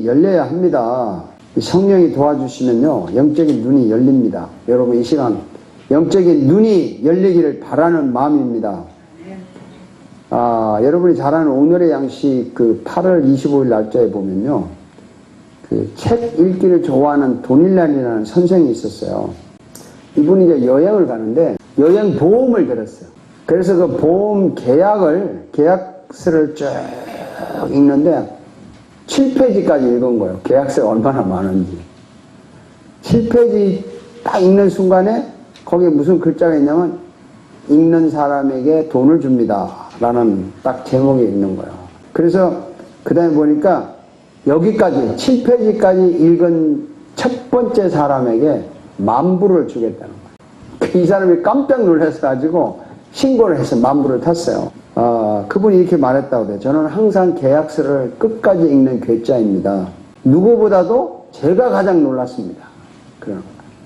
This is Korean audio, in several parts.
열려야 합니다. 성령이 도와주시면요, 영적인 눈이 열립니다. 여러분, 이 시간 영적인 눈이 열리기를 바라는 마음입니다. 여러분이 잘 아는 오늘의 양식 8월 25일 날짜에 보면요, 책 읽기를 좋아하는 도닐란이라는 선생이 있었어요. 이분이 이제 여행을 가는데 여행 보험을 들었어요. 그래서 그 보험 계약서를 쭉 읽는데 7페이지까지 읽은 거예요. 계약서가 얼마나 많은지. 7페이지 딱 읽는 순간에 거기에 무슨 글자가 있냐면 읽는 사람에게 돈을 줍니다 라는 딱 제목이 있는 거예요. 그래서 그 다음에 보니까 여기까지 7페이지까지 읽은 첫 번째 사람에게 10,000불을 주겠다는 거예요. 이 사람이 깜짝 놀라서 가지고 신고를 해서 10,000불을 탔어요. 그분이 이렇게 말했다고 그래요. 저는 항상 계약서를 끝까지 읽는 괴짜입니다. 누구보다도 제가 가장 놀랐습니다.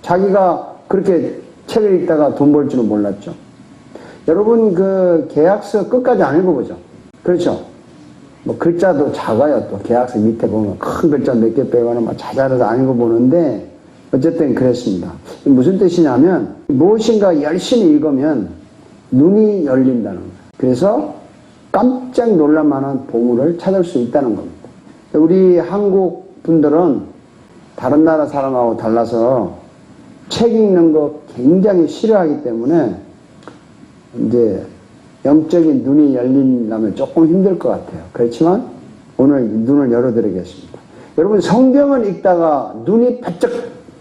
자기가 그렇게 책을 읽다가 돈 벌 줄은 몰랐죠. 여러분, 그 계약서 끝까지 안 읽어보죠. 그렇죠? 뭐 글자도 작아요. 또 계약서 밑에 보면 큰 글자 몇 개 빼거나 막 자잘해서 안 읽어보는데 어쨌든 그랬습니다. 무슨 뜻이냐면 무엇인가 열심히 읽으면 눈이 열린다는 거예요. 그래서 깜짝 놀랄 만한 보물을 찾을 수 있다는 겁니다. 우리 한국 분들은 다른 나라 사람하고 달라서 책 읽는 거 굉장히 싫어하기 때문에 이제 영적인 눈이 열리려면 조금 힘들 것 같아요. 그렇지만 오늘 눈을 열어드리겠습니다. 여러분, 성경을 읽다가 눈이 바짝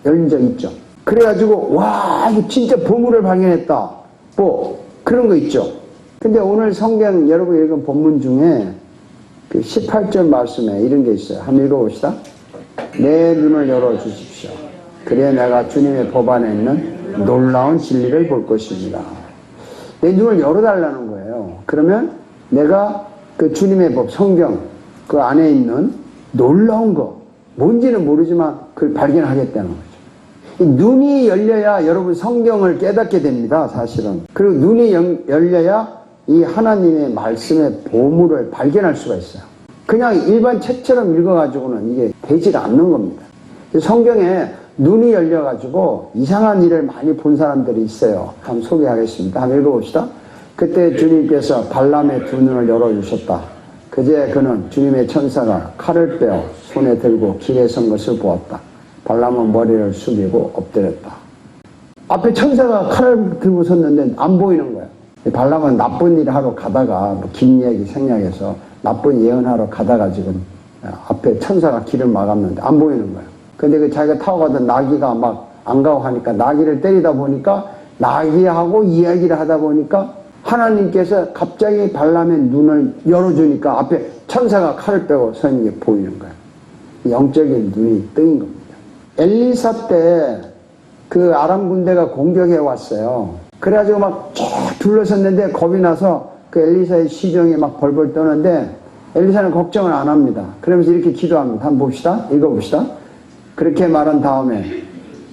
열린 적 있죠? 그래가지고 와, 이거 진짜 보물을 발견했다, 뭐 그런 거 있죠? 근데 오늘 성경 여러분 읽은 본문 중에 그 18절 말씀에 이런 게 있어요. 한번 읽어봅시다. 내 눈을 열어주십시오. 그래야 내가 주님의 법 안에 있는 놀라운 진리를 볼 것입니다. 내 눈을 열어달라는 거예요. 그러면 내가 그 주님의 법, 성경 그 안에 있는 놀라운 거, 뭔지는 모르지만 그걸 발견하겠다는 거죠. 이 눈이 열려야 여러분 성경을 깨닫게 됩니다, 사실은. 그리고 눈이 열려야 이 하나님의 말씀의 보물을 발견할 수가 있어요. 그냥 일반 책처럼 읽어가지고는 이게 되질 않는 겁니다. 성경에 눈이 열려가지고 이상한 일을 많이 본 사람들이 있어요. 한번 소개하겠습니다. 한번 읽어봅시다. 그때 주님께서 발람의 두 눈을 열어주셨다. 그제 그는 주님의 천사가 칼을 빼어 손에 들고 길에 선 것을 보았다. 발람은 머리를 숙이고 엎드렸다. 앞에 천사가 칼을 들고 섰는데 안 보이는 거야. 발람은 나쁜 일 하러 가다가 긴 얘기 생략해서 나쁜 예언하러 가다가 지금 앞에 천사가 길을 막았는데 안 보이는 거야. 근데 그 자기가 타고 가던 나귀가 막 안 가고 하니까 나귀를 때리다 보니까 나귀하고 이야기를 하다 보니까 하나님께서 갑자기 발람의 눈을 열어주니까 앞에 천사가 칼을 빼고 서 있는 게 보이는 거야. 영적인 눈이 뜨인 겁니다. 엘리사 때 그 아람 군대가 공격해 왔어요. 그래가지고 막 쫙 둘러섰는데 겁이 나서 그 엘리사의 시종이 막 벌벌 떠는데 엘리사는 걱정을 안 합니다. 그러면서 이렇게 기도합니다. 한번 봅시다. 읽어봅시다. 그렇게 말한 다음에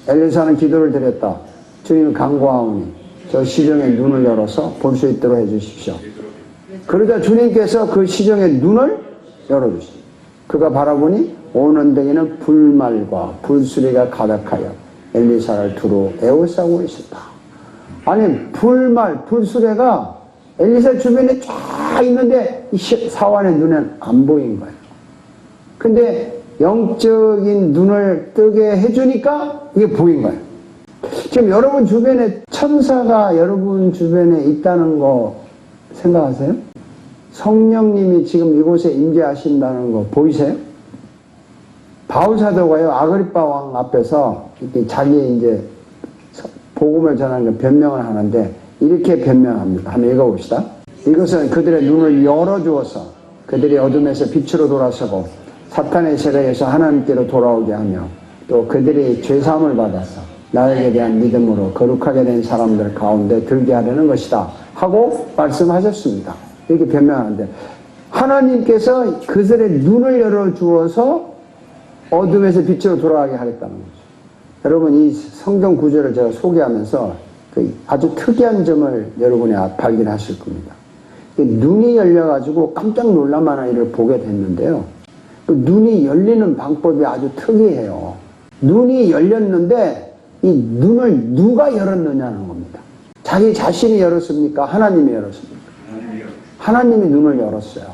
엘리사는 기도를 드렸다. 주님 간구하오니 저 시종의 눈을 열어서 볼 수 있도록 해주십시오. 그러자 주님께서 그 시종의 눈을 열어주십시오. 그가 바라보니 온 언덕에는 불말과 불수리가 가득하여 엘리사를 두루 에워싸고 있었다. 아니, 불말, 불수레가 엘리사 주변에 쫙 있는데 이 사환의 눈에는 안 보인 거예요. 근데 영적인 눈을 뜨게 해주니까 이게 보인 거예요. 지금 여러분 주변에 천사가 여러분 주변에 있다는 거 생각하세요? 성령님이 지금 이곳에 임재하신다는 거 보이세요? 바울 사도가요, 아그리빠 왕 앞에서 이렇게 자기 이제 복음을 전하는 변명을 하는데 이렇게 변명합니다. 한번 읽어봅시다. 이것은 그들의 눈을 열어주어서 그들이 어둠에서 빛으로 돌아서고 사탄의 세력에서 하나님께로 돌아오게 하며 또 그들이 죄사함을 받아서 나에게 대한 믿음으로 거룩하게 된 사람들 가운데 들게 하려는 것이다 하고 말씀하셨습니다. 이렇게 변명하는데 하나님께서 그들의 눈을 열어주어서 어둠에서 빛으로 돌아가게 하겠다는 거죠. 여러분, 이 성경 구절을 제가 소개하면서 아주 특이한 점을 여러분이 발견하실 겁니다. 눈이 열려가지고 깜짝 놀랄 만한 일을 보게 됐는데요. 그 눈이 열리는 방법이 아주 특이해요. 눈이 열렸는데 이 눈을 누가 열었느냐는 겁니다. 자기 자신이 열었습니까? 하나님이 열었습니까? 하나님이 눈을 열었어요.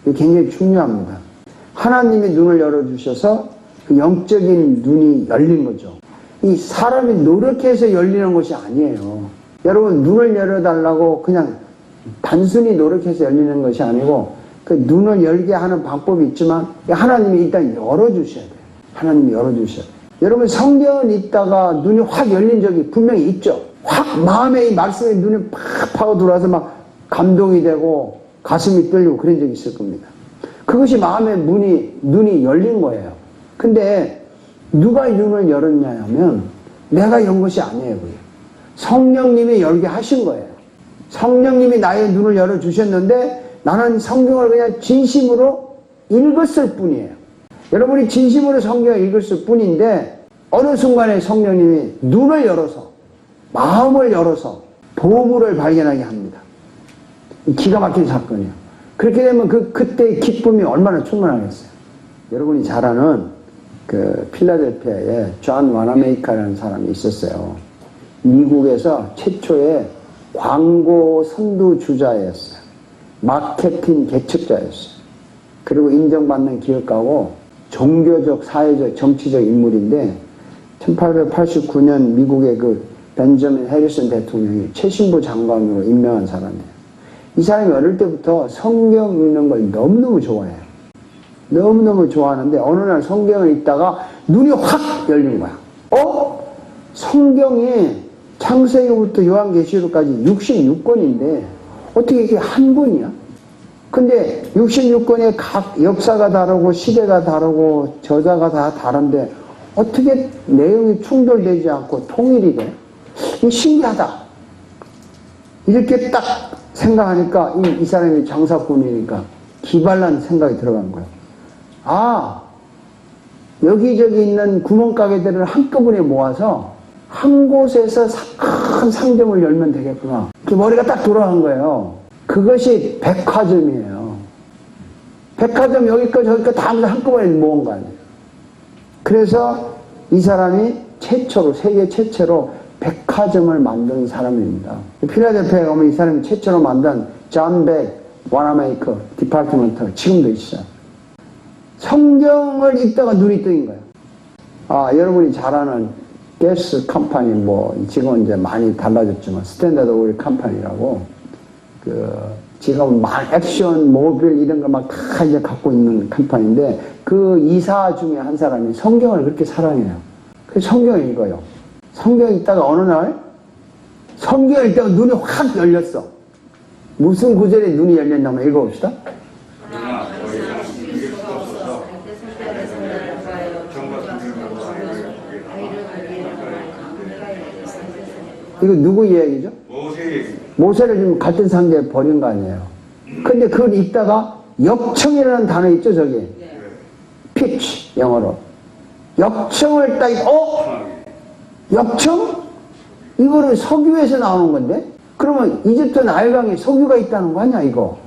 이게 굉장히 중요합니다. 하나님이 눈을 열어주셔서 그 영적인 눈이 열린 거죠. 이 사람이 노력해서 열리는 것이 아니에요. 여러분, 눈을 열어달라고 그냥 단순히 노력해서 열리는 것이 아니고 그 눈을 열게 하는 방법이 있지만 하나님이 일단 열어주셔야 돼요. 하나님이 열어주셔야 돼요. 여러분, 성경은 있다가 눈이 확 열린 적이 분명히 있죠. 확 마음에 이 말씀에 눈이 팍 파고 들어와서 막 감동이 되고 가슴이 떨리고 그런 적이 있을 겁니다. 그것이 마음의 눈이 열린 거예요. 근데 누가 눈을 열었냐 하면 내가 연 것이 아니에요. 그게. 성령님이 열게 하신 거예요. 성령님이 나의 눈을 열어주셨는데 나는 성경을 그냥 진심으로 읽었을 뿐이에요. 여러분이 진심으로 성경을 읽었을 뿐인데 어느 순간에 성령님이 눈을 열어서 마음을 열어서 보물을 발견하게 합니다. 기가 막힌 사건이에요. 그렇게 되면 그때의 기쁨이 얼마나 충만하겠어요. 여러분이 잘 아는 그 필라델피아에 존 와나메이카라는 사람이 있었어요. 미국에서 최초의 광고 선두주자였어요. 마케팅 개척자였어요. 그리고 인정받는 기업가고 종교적, 사회적, 정치적 인물인데 1889년 미국의 그 벤저민 해리슨 대통령이 최신부 장관으로 임명한 사람이에요. 이 사람이 어릴 때부터 성경 읽는 걸 너무너무 좋아해요. 너무너무 좋아하는데 어느 날 성경을 읽다가 눈이 확 열린 거야. 성경이 창세기부터 요한계시록까지 66권인데 어떻게 이게 한 권이야? 근데 66권의 각 역사가 다르고 시대가 다르고 저자가 다 다른데 어떻게 내용이 충돌되지 않고 통일이 돼? 이게 신기하다. 이렇게 딱 생각하니까 이 사람이 장사꾼이니까 기발난 생각이 들어간 거예요. 아, 여기저기 있는 구멍가게들을 한꺼번에 모아서 한 곳에서 큰 상점을 열면 되겠구나. 머리가 딱 돌아간 거예요. 그것이 백화점이에요. 백화점 여기까지 저기까지 다 한꺼번에 모은 거 아니에요. 그래서 이 사람이 최초로, 세계 최초로 백화점을 만든 사람입니다. 필라델피아에 가면 이 사람이 최초로 만든 존 백 와나메이커 디파트먼트 지금도 있어요. 성경을 읽다가 눈이 뜨인 거예요. 아, 여러분이 잘 아는 가스 컴퍼니, 지금은 이제 많이 달라졌지만, 스탠다드 오일 컴퍼니라고, 지금 액션, 모빌 이런 거 막 다 이제 갖고 있는 컴퍼니인데, 그 이사 중에 한 사람이 성경을 그렇게 사랑해요. 그래서 성경을 읽어요. 성경 읽다가 어느 날, 성경을 읽다가 눈이 확 열렸어. 무슨 구절에 눈이 열렸나 한번 읽어봅시다. 이거 누구 이야기죠? 모세를 지금 같은 상자에 버린 거 아니에요. 근데 그걸 읽다가 역청이라는 단어 있죠, 저기? pitch, 영어로. 역청을 딱, 역청? 이거를 석유에서 나오는 건데? 그러면 이집트 나일강에 석유가 있다는 거 아니야, 이거?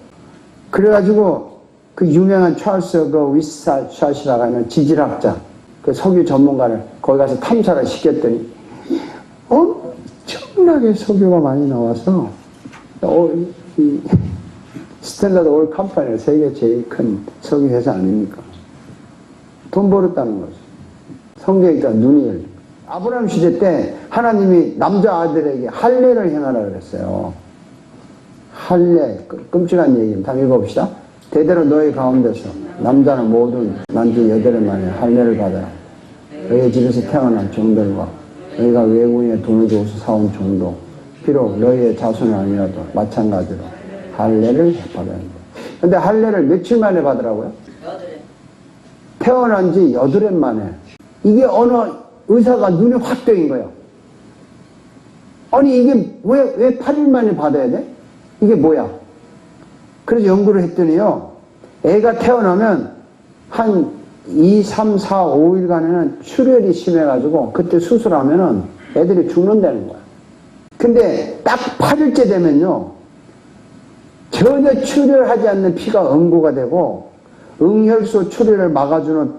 그래가지고 그 유명한 찰스 위스샷이라고 하는 지질학자, 그 석유 전문가를 거기 가서 탐사를 시켰더니, 엄청나게 석유가 많이 나와서, 이 스탠다드 오일 컴퍼니가 세계 제일 큰 석유 회사 아닙니까? 돈 벌었다는 거죠. 성경이니까 눈이 열린 거예요. 아브라함 시대 때 하나님이 남자 아들에게 할례를 행하라 그랬어요. 할례, 끔찍한 얘기입니다. 한번 읽어봅시다. 대대로 너희 가운데서 남자는 모든 만주 8일 만에 할례를 받아라. 너희 집에서 태어난 종들과 너희가 외국인의 돈을 주고서 사온 종도 비록 너희의 자손이 아니라도 마찬가지로 할례를 받아야 합니다. 근데 할례를 며칠 만에 받으라고요? 8일. 태어난 지 8일 만에. 이게 어느 의사가 눈이 확 뜨인 거예요. 아니 이게 왜 8일 만에 받아야 돼? 이게 뭐야? 그래서 연구를 했더니요. 애가 태어나면 한 2, 3, 4, 5일간에는 출혈이 심해가지고 그때 수술하면은 애들이 죽는다는 거야. 근데 딱 8일째 되면요. 전혀 출혈하지 않는 피가 응고가 되고 응혈소 출혈을 막아주는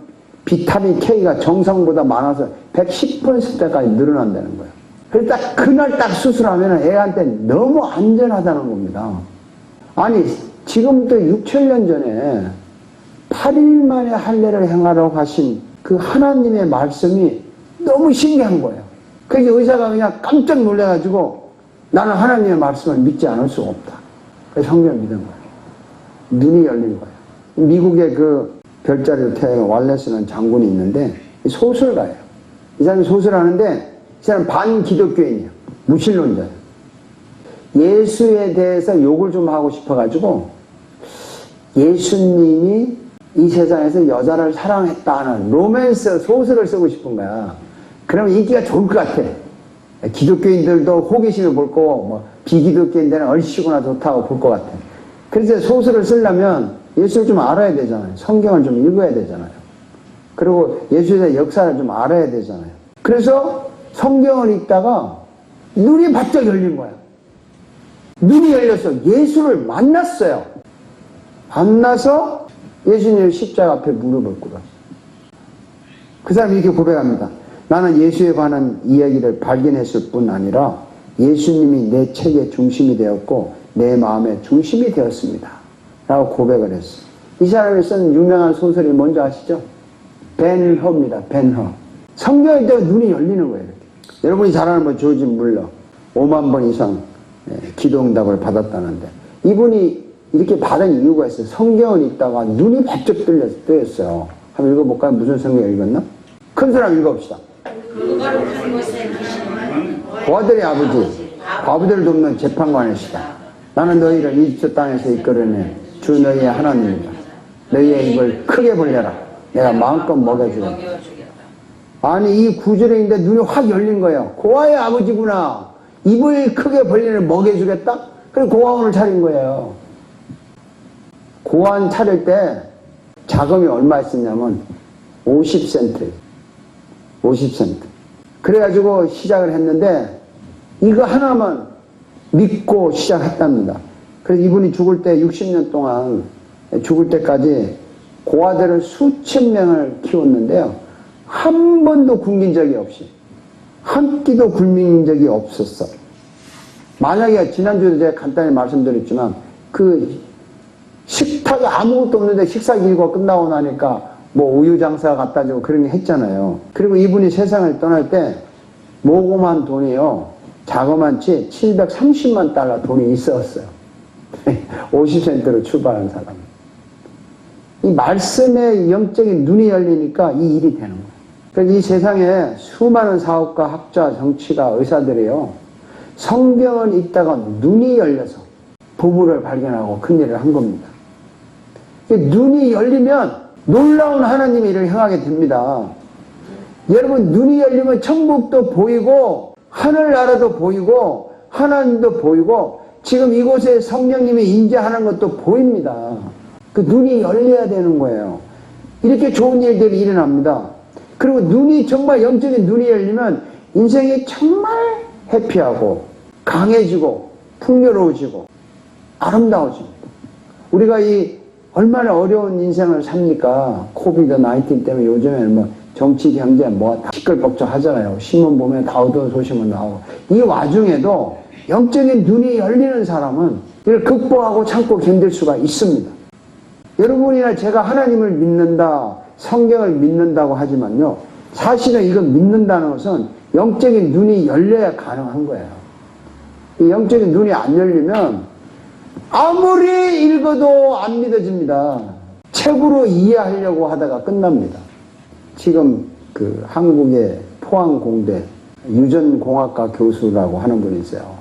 비타민 K가 정상보다 많아서 110%까지 늘어난다는 거예요. 그래서 딱 그날 딱 수술하면 애한테 너무 안전하다는 겁니다. 아니 지금부터 6, 7년 전에 8일 만에 할례를 행하라고 하신 그 하나님의 말씀이 너무 신기한 거예요. 그래서 의사가 그냥 깜짝 놀라가지고 나는 하나님의 말씀을 믿지 않을 수가 없다. 그래서 성경을 믿은 거예요. 눈이 열린 거예요. 미국의 그 별자리로 태어난 왈레스라는 장군이 있는데 소설가예요. 이 사람이 소설하는데 이 사람 반기독교인이에요. 무신론자예요. 예수에 대해서 욕을 좀 하고 싶어가지고 예수님이 이 세상에서 여자를 사랑했다는 로맨스 소설을 쓰고 싶은 거야. 그러면 인기가 좋을 것 같아. 기독교인들도 호기심을 볼 거고 뭐 비기독교인들은 얼씨구나 좋다고 볼 것 같아. 그래서 소설을 쓰려면 예수를 좀 알아야 되잖아요. 성경을 좀 읽어야 되잖아요. 그리고 예수에 대한 역사를 좀 알아야 되잖아요. 그래서 성경을 읽다가 눈이 바짝 열린 거야. 눈이 열려서 예수를 만났어요. 만나서 예수님 십자가 앞에 무릎을 꿇었어요. 그 사람이 이렇게 고백합니다. 나는 예수에 관한 이야기를 발견했을 뿐 아니라 예수님이 내 책의 중심이 되었고 내 마음의 중심이 되었습니다. 라고 고백을 했어요. 이 사람이 쓴 유명한 소설이 뭔지 아시죠? 벤허입니다. 벤허. 성경에 대해 눈이 열리는 거예요. 이렇게. 여러분이 잘 아는 조지 물러 5만 번 이상 기도응답을 받았다는데 이분이 이렇게 받은 이유가 있어요. 성경을 읽다가 눈이 바짝 뜨였어요. 한번 읽어볼까요? 무슨 성경 읽었나? 큰 사람 읽어봅시다. 고아들의 아버지, 과부들을 돕는 재판관이시다. 나는 너희를 이집트 땅에서 이끌어내 주 너희의 하나님이다. 너희의 입을 크게 벌려라. 내가 마음껏 먹여주겠다. 아니 이 구절에 있는데 눈이 확 열린 거예요. 고아의 아버지구나. 입을 크게 벌리는 먹여주겠다? 그래서 고아원을 차린 거예요. 고아원 차릴 때 자금이 얼마 있었냐면 50센트. 50센트. 그래가지고 시작을 했는데 이거 하나만 믿고 시작했답니다. 그래서 이분이 죽을 때 60년 동안 죽을 때까지 고아들을 수천 명을 키웠는데요. 한 번도 굶긴 적이 없이 한 끼도 굶긴 적이 없었어. 만약에 지난주에도 제가 간단히 말씀드렸지만 그 식탁에 아무것도 없는데 식사 기구가 끝나고 나니까 뭐 우유 장사 갖다 주고 그런 게 했잖아요. 그리고 이분이 세상을 떠날 때 모금한 돈이요. 자그만치 730만 달러 돈이 있었어요. 50센트로 출발한 사람. 이 말씀에 영적인 눈이 열리니까 이 일이 되는 거예요. 그래서 이 세상에 수많은 사업가, 학자, 정치가, 의사들이요. 성경을 읽다가 눈이 열려서 부부를 발견하고 큰일을 한 겁니다. 눈이 열리면 놀라운 하나님의 일을 행하게 됩니다. 여러분 눈이 열리면 천국도 보이고 하늘나라도 보이고 하나님도 보이고 지금 이곳에 성령님이 임재하는 것도 보입니다. 그 눈이 열려야 되는 거예요. 이렇게 좋은 일들이 일어납니다. 그리고 눈이 정말 영적인 눈이 열리면 인생이 정말 해피하고 강해지고 풍요로워지고 아름다워집니다. 우리가 이 얼마나 어려운 인생을 삽니까? 코비드 19 때문에 요즘에는 뭐 정치, 경제 뭐 다 시끌벅적 하잖아요. 신문 보면 다 어두운 소식만 나오고. 이 와중에도 영적인 눈이 열리는 사람은 이걸 극복하고 참고 견딜 수가 있습니다. 여러분이나 제가 하나님을 믿는다, 성경을 믿는다고 하지만요. 사실은 이걸 믿는다는 것은 영적인 눈이 열려야 가능한 거예요. 이 영적인 눈이 안 열리면 아무리 읽어도 안 믿어집니다. 책으로 이해하려고 하다가 끝납니다. 지금 그 한국의 포항공대 유전공학과 교수라고 하는 분이 있어요.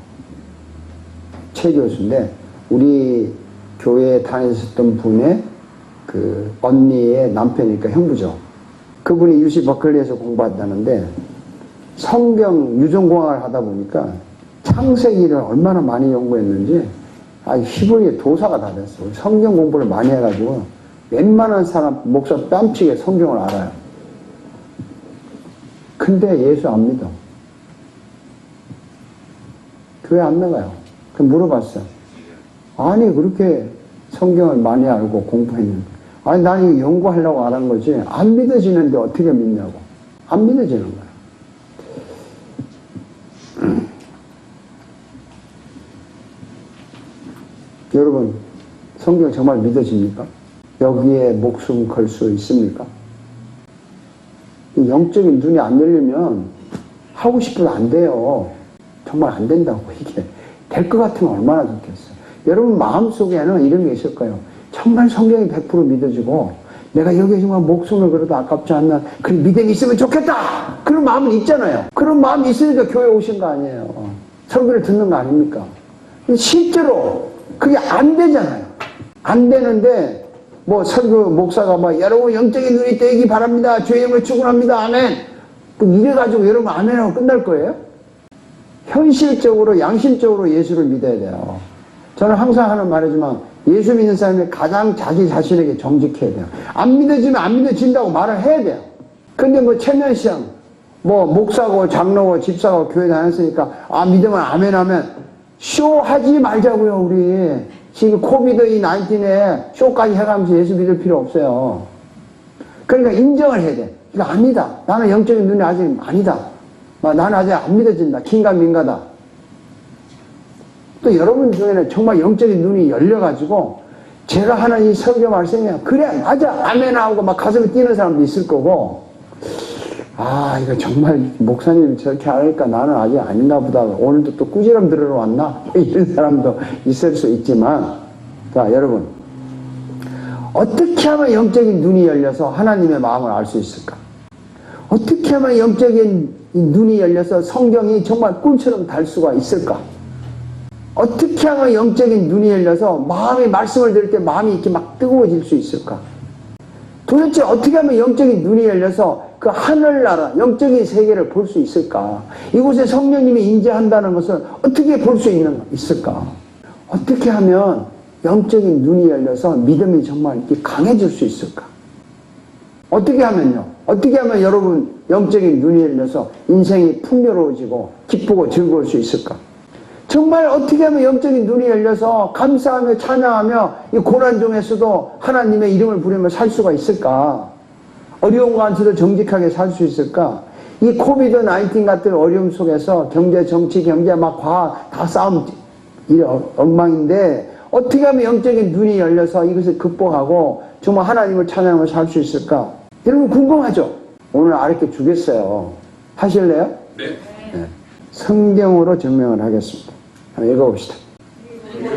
최 교수인데 우리 교회에 다녔었던 분의 그 언니의 남편이니까 형부죠. 그분이 UC 버클리에서 공부한다는데 성경 유전공학을 하다 보니까 창세기를 얼마나 많이 연구했는지 희분이 도사가 다 됐어. 성경 공부를 많이 해가지고 웬만한 사람 목사 뺨치게 성경을 알아요. 근데 예수 안 믿어. 교회 안 나가요. 그럼 물어봤어요. 아니 그렇게 성경을 많이 알고 공부했는데 아니, 난 이거 연구하려고 안 한 거지. 안 믿어지는데 어떻게 믿냐고. 안 믿어지는 거야. 여러분, 성경 정말 믿어집니까? 여기에 목숨 걸 수 있습니까? 영적인 눈이 안 열리면 하고 싶어도 안 돼요. 정말 안 된다고, 이게. 될 것 같으면 얼마나 좋겠어요. 여러분 마음속에는 이런 게 있을 거예요. 정말 성경이 100% 믿어지고 내가 여기에 정말 목숨을 걸어도 아깝지 않나 그런 믿음이 있으면 좋겠다. 그런 마음은 있잖아요. 그런 마음이 있으니까 교회 오신 거 아니에요. 설교를 듣는 거 아닙니까? 실제로 그게 안 되잖아요. 안 되는데 뭐 설교 목사가 막 여러분 영적인 눈이 뜨기 바랍니다. 주의 이름으로 축원합니다. 아멘. 이래가지고 여러분 아멘하고 끝날 거예요? 현실적으로 양심적으로 예수를 믿어야 돼요. 저는 항상 하는 말이지만 예수 믿는 사람이 가장 자기 자신에게 정직해야 돼요. 안 믿어지면 안 믿어진다고 말을 해야 돼요. 근데 뭐 최면시장 뭐 목사고 장로고 집사고 교회 다녔으니까 아 믿으면 아멘 하면 쇼하지 말자고요. 우리 지금 코비드 19에 쇼까지 해가면서 예수 믿을 필요 없어요. 그러니까 인정을 해야 돼. 이거 아니다. 나는 영적인 눈이 아직 아니다. 나는 아직 안 믿어진다. 긴가민가다. 또 여러분 중에는 정말 영적인 눈이 열려가지고 제가 하는 이 설교 말씀이 그래 맞아 아멘하고 막 가슴이 뛰는 사람도 있을 거고 아 이거 정말 목사님 저렇게 하니까 나는 아직 아닌가 보다 오늘도 또 꾸지람 들으러 왔나 이런 사람도 있을 수 있지만 자 여러분 어떻게 하면 영적인 눈이 열려서 하나님의 마음을 알 수 있을까? 어떻게 하면 영적인 눈이 열려서 성경이 정말 꿈처럼 달 수가 있을까? 어떻게 하면 영적인 눈이 열려서 마음의 말씀을 들을 때 마음이 이렇게 막 뜨거워질 수 있을까? 도대체 어떻게 하면 영적인 눈이 열려서 그 하늘나라, 영적인 세계를 볼 수 있을까? 이곳에 성령님이 임재한다는 것을 어떻게 볼 수 있을까? 어떻게 하면 영적인 눈이 열려서 믿음이 정말 이렇게 강해질 수 있을까? 어떻게 하면요? 어떻게 하면 여러분 영적인 눈이 열려서 인생이 풍요로워지고 기쁘고 즐거울 수 있을까? 정말 어떻게 하면 영적인 눈이 열려서 감사하며 찬양하며 이 고난 중에서도 하나님의 이름을 부르며 살 수가 있을까? 어려운 가운데도 정직하게 살 수 있을까? 이 코비드 19 같은 어려움 속에서 경제, 정치, 경제 막 과학 다 싸움 엉망인데 어떻게 하면 영적인 눈이 열려서 이것을 극복하고 정말 하나님을 찬양하며 살 수 있을까? 여러분 궁금하죠? 오늘 알게 주겠어요. 하실래요? 네. 네. 성경으로 증명을 하겠습니다. 한번 읽어봅시다.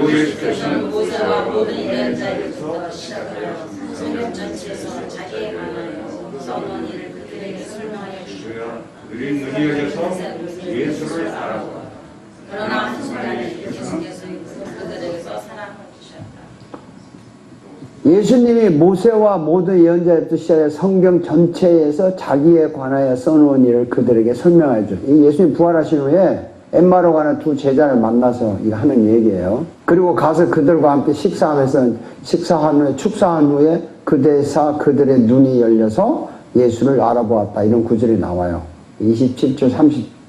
예수께서는 모세와 모든 예언자들부터 시작하여 성경 전체에서 자기에 관하여 써놓은 일을 그들에게 설명하여 주시고 그들의 눈이 열려서 예수를 알아보아 그러나 한 순간에 예수께서 그들에게서 사랑을 주셨다. 예수님이 모세와 모든 예언자부터 시작해 성경 전체에서 자기에 관하여 써놓은 일을 그들에게 설명해 줘. 예수님 부활하신 후에 엠마로 가는 두 제자를 만나서 이거 하는 얘기예요. 그리고 가서 그들과 함께 식사하면서 축사한 후에 그대사 그들의 눈이 열려서 예수를 알아보았다. 이런 구절이 나와요. 27절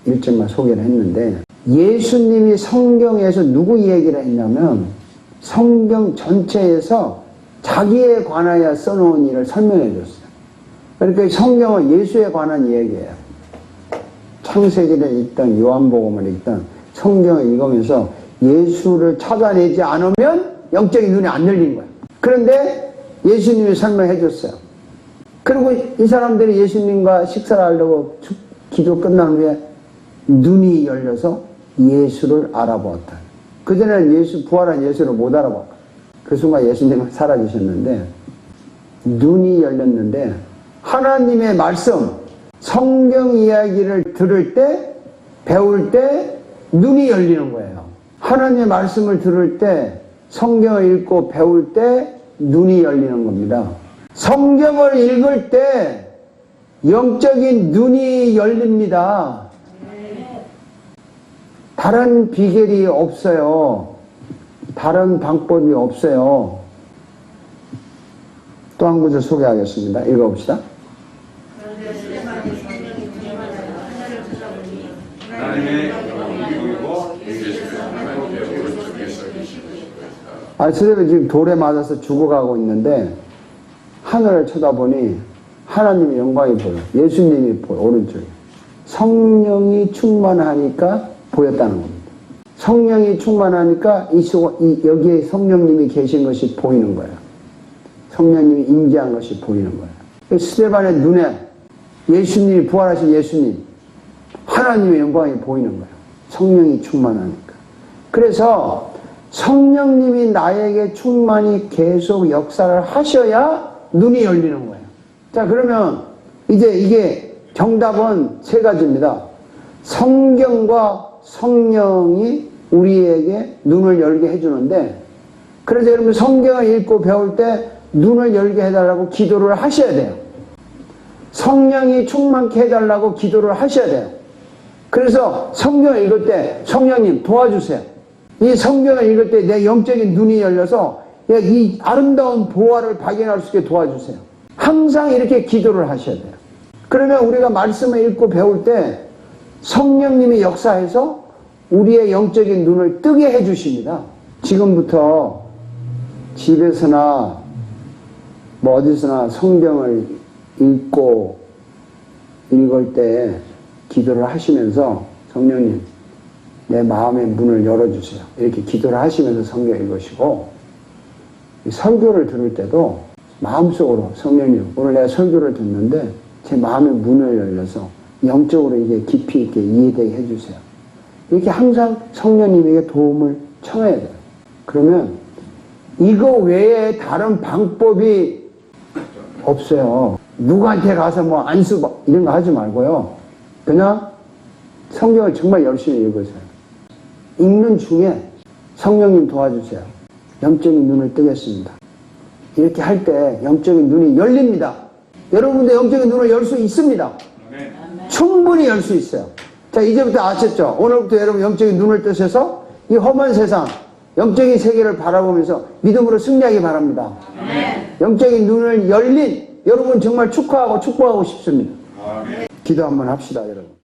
31절만 소개를 했는데 예수님이 성경에서 누구 얘기를 했냐면 성경 전체에서 자기에 관하여 써놓은 일을 설명해 줬어요. 그러니까 성경은 예수에 관한 얘기예요. 창세기를 읽던 요한복음을 읽던 성경을 읽으면서 예수를 찾아내지 않으면 영적인 눈이 안 열린 거예요. 그런데 예수님이 설명해 줬어요. 그리고 이 사람들이 예수님과 식사를 하려고 기도 끝난 후에 눈이 열려서 예수를 알아보았다. 그전에는 부활한 예수를 못 알아봤고 그 순간 예수님은 사라지셨는데 눈이 열렸는데 하나님의 말씀 성경 이야기를 들을 때 배울 때 눈이 열리는 거예요. 하나님의 말씀을 들을 때 성경을 읽고 배울 때 눈이 열리는 겁니다. 성경을 읽을 때 영적인 눈이 열립니다. 다른 비결이 없어요. 다른 방법이 없어요. 또 한 구절 소개하겠습니다. 읽어봅시다. 스데반이 지금 돌에 맞아서 죽어가고 있는데 하늘을 쳐다보니 하나님의 영광이 보여. 예수님이 보여, 오른쪽에. 성령이 충만하니까 보였다는 겁니다. 성령이 충만하니까 여기에 성령님이 계신 것이 보이는 거예요. 성령님이 임재한 것이 보이는 거예요. 스데반의 눈에 예수님이, 부활하신 예수님, 하나님의 영광이 보이는 거예요. 성령이 충만하니까. 그래서 성령님이 나에게 충만히 계속 역사를 하셔야 눈이 열리는 거예요. 자, 그러면 이제 이게 정답은 세 가지입니다. 성경과 성령이 우리에게 눈을 열게 해주는데, 그래서 여러분 성경을 읽고 배울 때 눈을 열게 해달라고 기도를 하셔야 돼요. 성령이 충만케 해달라고 기도를 하셔야 돼요. 그래서 성경을 읽을 때 성령님 도와주세요. 이 성경을 읽을 때 내 영적인 눈이 열려서 이 아름다운 보화를 발견할 수 있게 도와주세요. 항상 이렇게 기도를 하셔야 돼요. 그러면 우리가 말씀을 읽고 배울 때 성령님이 역사해서 우리의 영적인 눈을 뜨게 해주십니다. 지금부터 집에서나 뭐 어디서나 성경을 읽고 읽을 때 기도를 하시면서 성령님 내 마음의 문을 열어주세요. 이렇게 기도를 하시면서 성경 읽으시고, 설교를 들을 때도 마음속으로 성령님 오늘 내가 설교를 듣는데 제 마음의 문을 열려서 영적으로 이게 깊이 있게 이해되게 해주세요. 이렇게 항상 성령님에게 도움을 청해야 돼요. 그러면 이거 외에 다른 방법이 없어요. 누구한테 가서 뭐 안수 이런 거 하지 말고요. 그냥 성경을 정말 열심히 읽으세요. 읽는 중에 성령님 도와주세요. 영적인 눈을 뜨겠습니다. 이렇게 할 때 영적인 눈이 열립니다. 여러분들 영적인 눈을 열 수 있습니다. 충분히 열 수 있어요. 자, 이제부터 아셨죠? 오늘부터 여러분 영적인 눈을 뜨셔서 이 험한 세상, 영적인 세계를 바라보면서 믿음으로 승리하기 바랍니다. 영적인 눈을 열린 여러분 정말 축하하고 축복하고 싶습니다. 기도 한번 합시다, 여러분.